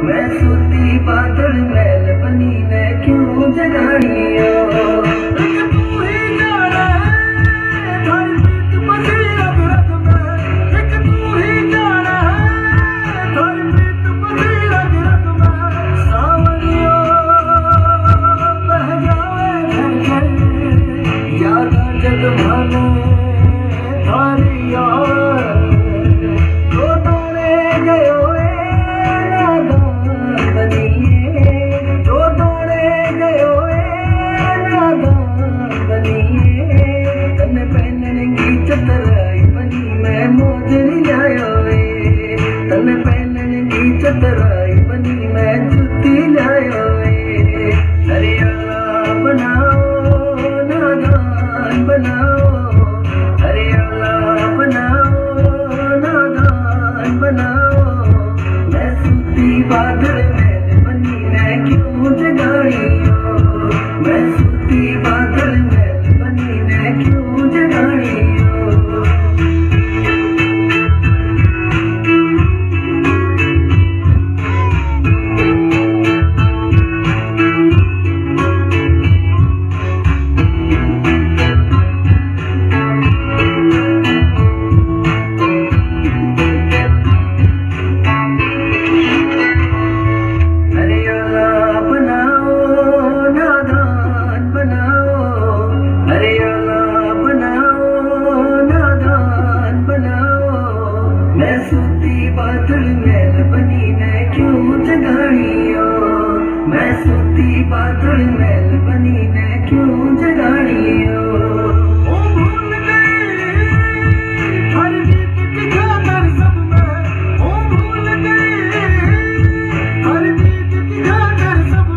मैं सूती बादल मैल बनी ने क्यों जगानियो। जग भाने थारी यार तो दौड़े गयो नादान बनिए, जो दौड़े गयो नादान बनिए। तन पहनगी चतराई बनी मैं मोजरी लायो, तन पहनगी चतराई बनी मैं जुती लायो। अरे अल्लाह बनाओ नादान बनाओ, अरे अल्लाह बनाओ नादान बनाओ। मैं सूती बादल मैल बनी ने क्यों जगानियो, मैं सूती बादल मैल बनी ने क्यों जगानियो। मैं सूती बादल मैल बनी ने क्यों जगानियो, मैं सूती बादल मैल बनी ने क्यों जगानियो।